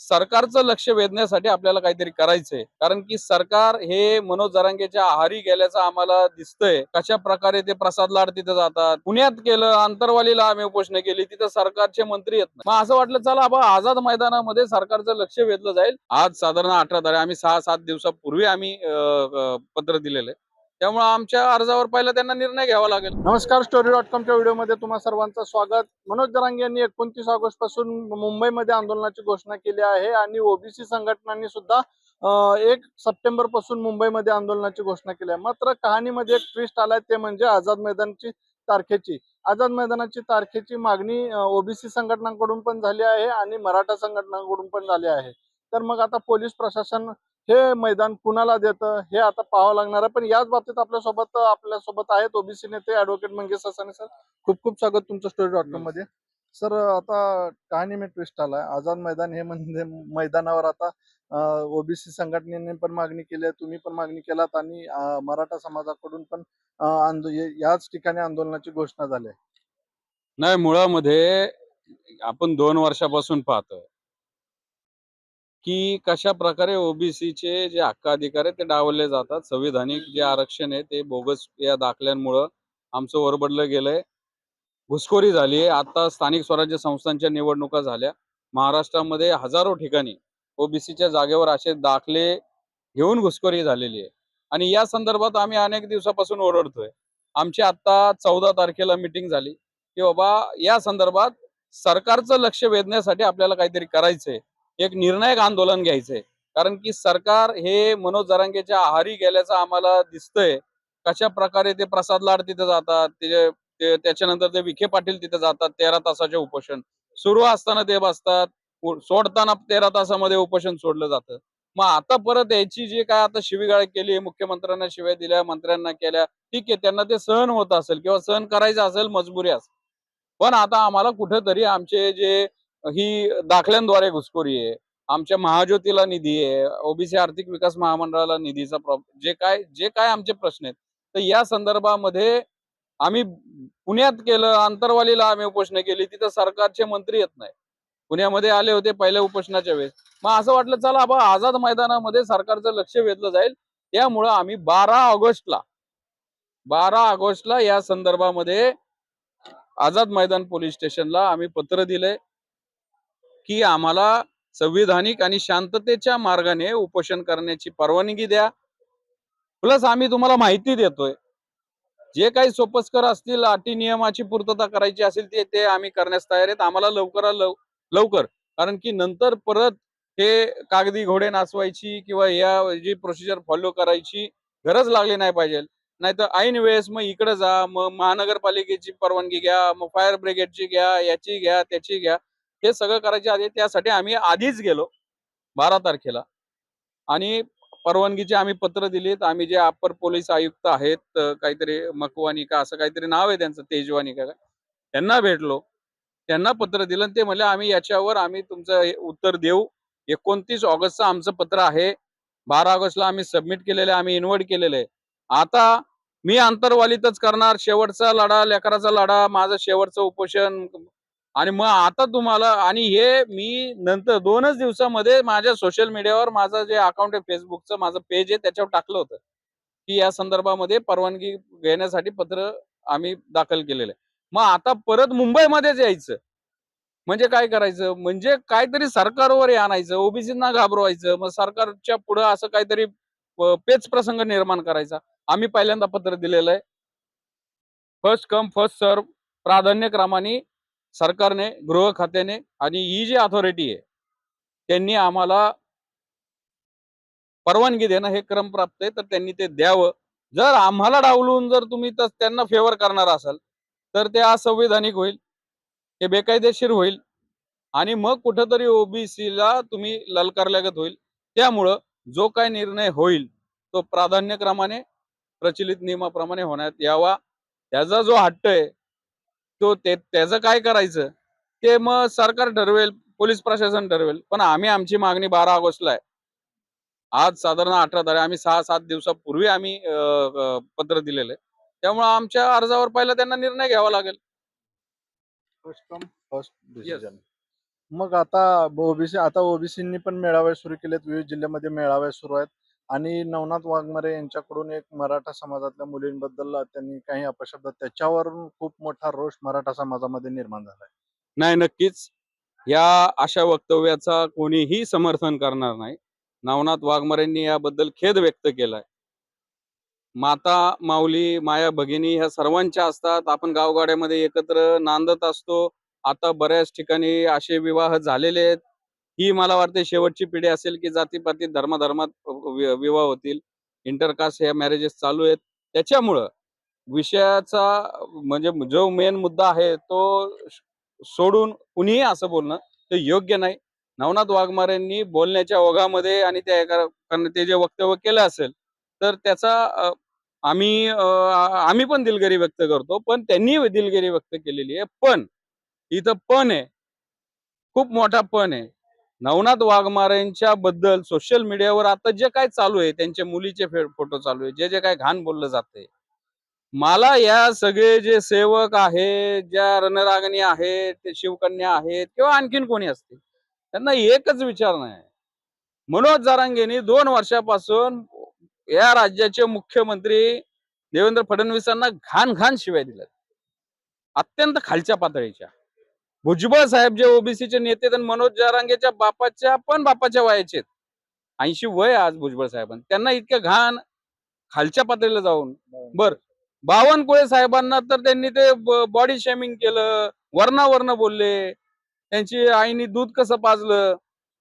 सरकारचं लक्ष वेधण्यासाठी आपल्याला काहीतरी करायचंय, कारण की सरकार हे मनोज जरांगेच्या आहारी गेल्याचं आम्हाला दिसतंय. कशा प्रकारे ते प्रसाद लाड तिथे जातात, पुण्यात केलं, आंतरवालीला आम्ही उपोषण केली, तिथं सरकारचे मंत्री येत नाही. मग असं वाटलं चला बा आझाद मैदानामध्ये सरकारचं लक्ष वेधलं जाईल. आज साधारण 18 तारीख, आम्ही 6-7 दिवसापूर्वी आम्ही पत्र दिलेलं आहे. त्यामुळे आमच्या अर्जावर पहिला त्यांना निर्णय घ्यावा लागेल. नमस्कार, story.com व्हिडिओमध्ये तुम्हा सर्वांचं स्वागत. मनोज जरांगे यांनी 29 ऑगस्ट पासून मुंबईमध्ये आंदोलनाची घोषणा केली आहे आणि ओबीसी संघटनांनी सुद्धा 1 सप्टेंबर पासून मुंबईमध्ये आंदोलनाची घोषणा केली आहे. मात्र कहाणीमध्ये एक ट्विस्ट आलाय, ते म्हणजे आझाद मैदानाची तारखेची. आझाद मैदानाची तारखेची मागणी ओबीसी संघटनांकडून पण झाली आहे आणि मराठा संघटनांकडून पण झाली आहे. तर मग आता पोलीस प्रशासन हे मैदान कुणाला देतं हे आता पाहावं लागणार आहे. पण याच बाबतीत आपल्यासोबत आहेत ओबीसी नेते ऍडव्होकेट मंगेश ससाने. सर, खूप खूप स्वागत तुमचं story.com मध्ये. सर, आता कहाणी में ट्विस्ट आलाय. आझाद मैदान हे म्हणजे मैदानावर आता ओबीसी संघटनेने पण मागणी केली आहे, तुम्ही पण मागणी केलात आणि मराठा समाजाकडून पण याच ठिकाणी आंदोलनाची घोषणा झाली आहे. नाही, मुळामध्ये आपण 2 वर्षापासून पाहतोय की कशा प्रकारे ओबीसीचे जे हक्क अधिकार आहेत ते डावलले जातात. संविधानिक जे आरक्षण आहे ते बोगस या दाखल्यांमुळं आमचं ओरबडलं गेलंय. घुसखोरी झाली आहे. आता स्थानिक स्वराज्य संस्थांच्या निवडणुका झाल्या. महाराष्ट्रामध्ये हजारो ठिकाणी ओबीसीच्या जागेवर असे दाखले घेऊन घुसखोरी झालेली आहे आणि या संदर्भात आम्ही अनेक दिवसापासून ओरडतोय. आमची आता 14 तारखेला मीटिंग झाली की बाबा या संदर्भात सरकारचं लक्ष वेधण्यासाठी आपल्याला काहीतरी करायचंय, एक निर्णायक आंदोलन घ्यायचंय. कारण की सरकार हे मनोज जरांगेच्या आहारी गेल्याचं आम्हाला दिसतंय. कशा प्रकारे ते प्रसाद लाड तिथे जातात, त्याच्यानंतर ते विखे पाटील तिथे जातात, 13 तासाचे उपोषण सुरू असताना ते बसतात, सोडताना 13 तासामध्ये उपोषण सोडलं जातं. मग आता परत याची जी काय आता शिवीगाळ केली, मुख्यमंत्र्यांना शिव्या दिल्या, मंत्र्यांना केल्या, ठीक आहे, त्यांना ते सहन होत असेल किंवा सहन करायचं असेल, मजबुरी असेल. पण आता आम्हाला कुठेतरी आमचे जे ही दाखल्यांद्वारे घुसखोरी आहे, आमच्या महाज्योतीला निधी आहे, ओबीसी आर्थिक विकास महामंडळाला निधीचा जे काय आमचे प्रश्न आहेत, तर या संदर्भामध्ये आम्ही पुण्यात केलं, आंतरवालीला आम्ही उपोषण केली, तिथं सरकारचे मंत्री येत नाही. पुण्यामध्ये आले होते पहिल्या उपोषणाच्या वेळेस. मग असं वाटलं चला बा आझाद मैदानामध्ये सरकारचं लक्ष वेधलं जाईल. त्यामुळं आम्ही 12 ऑगस्टला या संदर्भामध्ये आझाद मैदान पोलीस स्टेशनला आम्ही पत्र दिलंय की आम्हाला संविधानिक आणि शांततेच्या मार्गाने उपोषण करण्याची परवानगी द्या. प्लस आम्ही तुम्हाला माहिती देतोय, जे काही सोपस्कर असतील, अटी नियमाची पूर्तता करायची असेल ते आम्ही करण्यास तयार आहेत. आम्हाला लवकर, कारण की नंतर परत हे कागदी घोडे नाचवायची किंवा या जी प्रोसिजर फॉलो करायची गरज लागली नाही पाहिजे. नाहीतर ऐन वेळेस मग इकडे जा, मग महानगरपालिकेची परवानगी घ्या, मग फायर ब्रिगेडची घ्या, याची घ्या, त्याची घ्या, हे सगळं करायच्या आधी त्यासाठी आम्ही आधीच गेलो 12 तारखेला आणि परवानगीचे आम्ही पत्र दिलीत. आम्ही जे अप्पर पोलीस आयुक्त आहेत, काहीतरी मकवानी का असं काहीतरी नाव आहे त्यांचं, तेजवानी का, त्यांना भेटलो, त्यांना पत्र दिलं. ते म्हणले आम्ही याच्यावर आम्ही तुमचं उत्तर देऊ. 29 ऑगस्टचं आमचं पत्र आहे. 12 ऑगस्टला आम्ही सबमिट केलेलं आहे, आम्ही इन्व्हर्ट केलेलं आहे. आता मी आंतरवालीतच करणार शेवटचा लढा, लेकराचा लढा, माझं शेवटचं उपोषण. आणि मग आता तुम्हाला, आणि हे मी नंतर 2च दिवसामध्ये माझ्या सोशल मीडियावर माझं जे अकाउंट आहे फेसबुकचं, माझं पेज आहे, त्याच्यावर टाकलं होतं की या संदर्भामध्ये परवानगी घेण्यासाठी पत्र आम्ही दाखल केलेलं आहे. मग आता परत मुंबईमध्येच यायचं म्हणजे काय करायचं, म्हणजे काहीतरी सरकारवर आणायचं, ओबीसींना घाबरवायचं, मग सरकारच्या पुढे असं काहीतरी पेच प्रसंग निर्माण करायचा. आम्ही पहिल्यांदा पत्र दिलेलं आहे, फर्स्ट कम फर्स्ट सर्व प्राधान्यक्रमाने सरकारने, गृह खात्याने आणि ही जी अथॉरिटी आहे त्यांनी आम्हाला परवानगी देणं हे क्रमप्राप्त आहे, तर त्यांनी ते द्यावं. जर आम्हाला डावलून जर तुम्ही त्यांना फेवर करणार असाल तर ते असंविधानिक होईल, हे बेकायदेशीर होईल आणि मग कुठंतरी ओबीसीला तुम्ही ललकारल्यागत होईल. त्यामुळं जो काय निर्णय होईल तो प्राधान्यक्रमाने प्रचलित नियमाप्रमाणे होण्यात यावा. त्याचा जो हट्ट आहे त्याचं काय करायचं ते मग सरकार ठरवेल, पोलीस प्रशासन ठरवेल. पण आम्ही आमची मागणी 12 ऑगस्टला आहे. आज साधारण 18 तारीख, आम्ही 6-7 दिवसापूर्वी आम्ही पत्र दिलेलं आहे. त्यामुळे आमच्या अर्जावर पहिला त्यांना निर्णय घ्यावा लागेल. First come first decision. मग आता ओबीसींनी पण मेळावे सुरू केलेत. विविध जिल्ह्यामध्ये मेळावे सुरू आहेत आणि नवनाथ वाघमारे यांच्याकडून एक मराठा समाजातल्या मुलींबद्दल त्यांनी काही अपशब्द त्याच्यावरून खूप मोठा रोष मराठा समाजामध्ये निर्माण झालाय. नाही, नक्कीच या अशा वक्तव्याचा कोणीही समर्थन करणार नाही. नवनाथ वाघमारेंनी याबद्दल खेद व्यक्त केलाय. माता, माऊली, माया, भगिनी ह्या सर्वांच्या असतात. आपण गावगाड्यामध्ये एकत्र नांदत असतो. आता बऱ्याच ठिकाणी असे विवाह झालेले आहेत. ही मला वाटते शेवटची पिढी असेल की जातीपाती धर्माधर्मात विवाह होतील. इंटरकास्ट ह्या मॅरेजेस चालू आहेत. त्याच्यामुळं विषयाचा म्हणजे जो मेन मुद्दा आहे तो सोडून कुणीही असं बोलणं ते योग्य नाही. नवनाथ वाघमारेंनी बोलण्याच्या ओघामध्ये आणि त्या ते जे वक्तव्य केलं असेल तर त्याचा आम्ही पण दिलगिरी व्यक्त करतो. पण त्यांनी दिलगिरी व्यक्त केलेली आहे. पण इथं पण आहे, खूप मोठा पण आहे. नवनाथ वाघमारेंच्या बद्दल सोशल मीडियावर आता जे काय चालू आहे, त्यांच्या मुलीचे फोटो चालू आहे, जे जे काय घाण बोललं जातंय. मला या सगळे जे सेवक आहेत, ज्या रणरागिणी आहेत, ते शिवकन्या आहेत किंवा आणखीन कोणी असतील, त्यांना एकच विचार नाही. मनोज जरांगेंनी 2 वर्षापासून या राज्याचे मुख्यमंत्री देवेंद्र फडणवीसांना घाण शिव्या दिल्यात. अत्यंत खालच्या पातळीच्या. भुजबळ साहेब जे ओबीसीचे नेते आहेत आणि मनोज जरांगेच्या बापाच्या वयाचे आहेत. 80 वय आज भुजबळ साहेबांना. त्यांना इतक्या घाण खालच्या पातळीला जाऊन बर बावनकुळे साहेबांना तर त्यांनी ते बॉडी शेमिंग केलं, वरणावरनं बोलले, त्यांची आईनी दूध कसं पाजलं,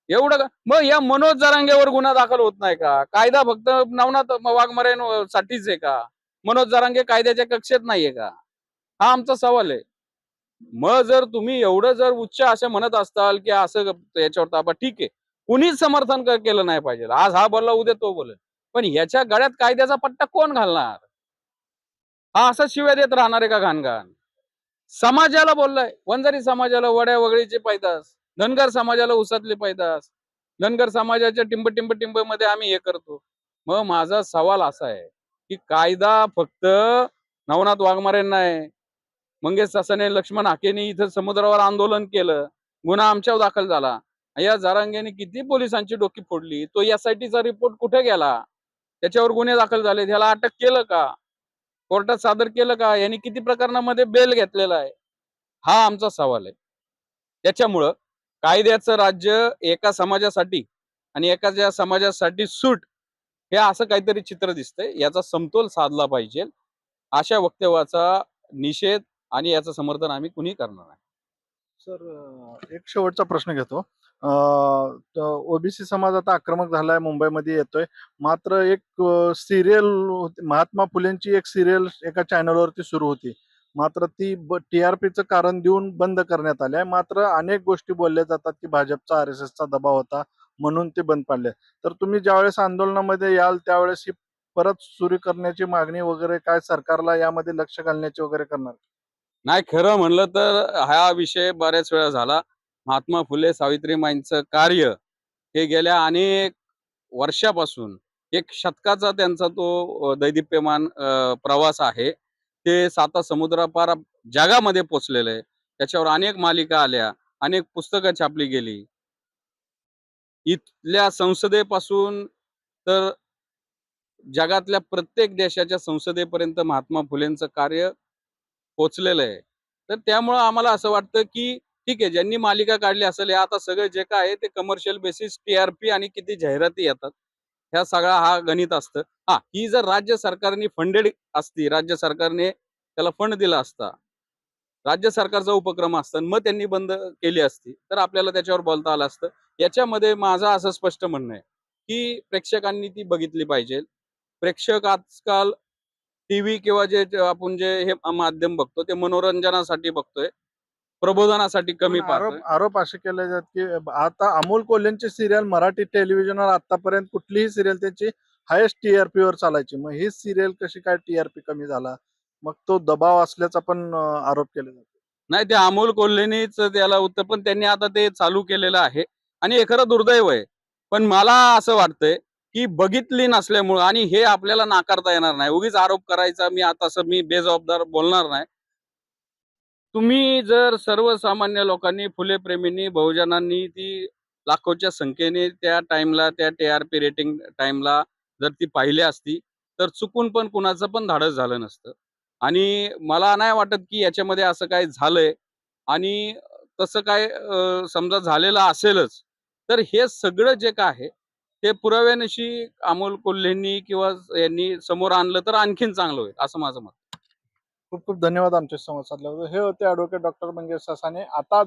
एवढं मग या मनोज जरांगेवर गुन्हा दाखल होत नाही का? कायदा फक्त नवनाथ साठीच आहे का? मनोज जरांगे कायद्याच्या कक्षेत नाहीये का? हा आमचा सवाल आहे. मग जर तुम्ही एवढं जर उच्च असं म्हणत असताल की असं याच्यावर ताबा, ठीक आहे, कुणीच समर्थन केलं नाही पाहिजे. आज हा बोलला, उद्या तो बोलेल, पण याच्या गळ्यात कायद्याचा पट्टा कोण घालणार? हा असं शिव्या देत राहणार आहे का घाण? समाजाला बोललाय, वंजारी समाजाला वड्या वगळीचे पैदास, धनगर समाजाला उसातले पैदास, धनगर समाजाच्या टिंब मध्ये आम्ही हे करतो. मग माझा सवाल असा आहे की कायदा फक्त नवनाथ वाघमारेंना आहे. मंगेश सासने, लक्ष्मण हाकेने इथं समुद्रावर आंदोलन केलं, गुन्हा आमच्यावर दाखल झाला. या जरांगेने किती पोलिसांची डोकी फोडली. तो एसआयटीचा रिपोर्ट कुठे गेला? त्याच्यावर गुन्हे दाखल झाले, त्याला अटक केलं का? कोर्टात सादर केलं का? यांनी किती प्रकरणामध्ये बेल घेतलेला आहे? हा आमचा सवाल आहे. त्याच्यामुळं कायद्याचं राज्य एका समाजासाठी आणि एका समाजासाठी सूट, हे असं काहीतरी चित्र दिसतंय. याचा समतोल साधला पाहिजे. अशा वक्तव्याचा निषेध आणि याचं समर्थन आम्ही कुणी करणार नाही. सर, एक शेवटचा प्रश्न घेतो. ओबीसी समाज आता आक्रमक झालाय, मुंबईमध्ये येतोय. मात्र एक सिरियल, महात्मा फुलेंची एक सिरियल एका चॅनलवरती सुरू होती. मात्र ती टीआरपीचं कारण देऊन बंद करण्यात आली आहे. मात्र अनेक गोष्टी बोलल्या जातात की भाजपचा, आरएसएसचा दबाव होता म्हणून ते बंद पाडले. तर तुम्ही ज्यावेळेस आंदोलनामध्ये याल त्यावेळेस ही परत सुरू करण्याची मागणी वगैरे काय सरकारला यामध्ये लक्ष घालण्याची वगैरे करणार? नाही, खरं म्हणलं तर हा विषय बऱ्याच वेळा झाला. महात्मा फुले सावित्रीमाईंचं कार्य हे गेल्या अनेक वर्षापासून, एक शतकाचा त्यांचा तो दैदिप्यमान प्रवास आहे. ते 7 समुद्रापार जगामध्ये पोचलेलं आहे. त्याच्यावर अनेक मालिका आल्या, अनेक पुस्तकं छापली गेली. इथल्या संसदेपासून तर जगातल्या प्रत्येक देशाच्या संसदेपर्यंत महात्मा फुलेंचं कार्य पोचलेलं आहे. तर त्यामुळं आम्हाला असं वाटतं की ठीक आहे, ज्यांनी मालिका काढली असेल, हे आता सगळं जे काय आहे ते कमर्शियल बेसिस, टीआरपी आणि किती जाहिराती येतात, ह्या सगळा हा गणित असतं. ही जर राज्य सरकारने फंडेड असती, राज्य सरकारने त्याला फंड दिला असता, राज्य सरकारचा उपक्रम असता, मग त्यांनी बंद केली असती, तर आपल्याला त्याच्यावर बोलता आलं असतं. याच्यामध्ये माझं असं स्पष्ट म्हणणं आहे की प्रेक्षकांनी ती बघितली पाहिजे. प्रेक्षक आजकाल टीव्ही किंवा आपण जे हे माध्यम बघतो ते मनोरंजनासाठी बघतोय, प्रबोधनासाठी कमी पण पाहतोय. आरोप असे केले जातात की आता अमोल कोल्हेंची सिरियल मराठी टेलिव्हिजनवर आतापर्यंत कुठलीही सिरियल त्यांची हायेस्ट टीआरपी वर चालायची. मग ही सिरियल कशी काय टीआरपी कमी झाला? मग तो दबाव असल्याचा पण आरोप केला जातो. नाही, ते अमोल कोल्हेनीच त्याला उत्तर, पण त्यांनी आता ते चालू केलेलं आहे आणि हे खरं दुर्दैव आहे. पण मला असं वाटतंय की बघितली नसल्यामुळं, आणि हे आपल्याला नाकारता येणार नाही. उगीच आरोप करायचा, मी आता असं मी बेजबाबदार बोलणार नाही. तुम्ही जर सर्वसामान्य लोकांनी, फुले प्रेमींनी, बहुजनांनी ती लाखोच्या संख्येने त्या टाइमला, त्या टी-आर-पी रेटिंग टाइमला जर ती पाहिली असती, तर चुकून पण कुणाचं पण धाडस झालं नसतं. आणि मला नाही वाटत की याच्यामध्ये असं काही झालंय. आणि तसं काय समजा झालेलं असेलच, तर हे सगळं जे काय आहे, ते पुराव्यानिशी अमोल कोल्हेंनी किंवा यांनी समोर आणलं तर आणखीन चांगलं होईल, असं माझं मत. खूप खूप धन्यवाद आमचे संवाद साधल्याबद्दल. हे होते ॲडव्होकेट डॉक्टर मंगेश ससाणे. आता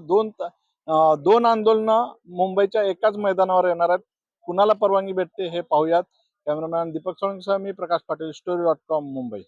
दोन आंदोलनं मुंबईच्या एकाच मैदानावर येणार आहेत. कुणाला परवानगी भेटते हे पाहूयात. कॅमेरामॅन दीपक सोळंकीसह मी प्रकाश पाटील, story.com मुंबई.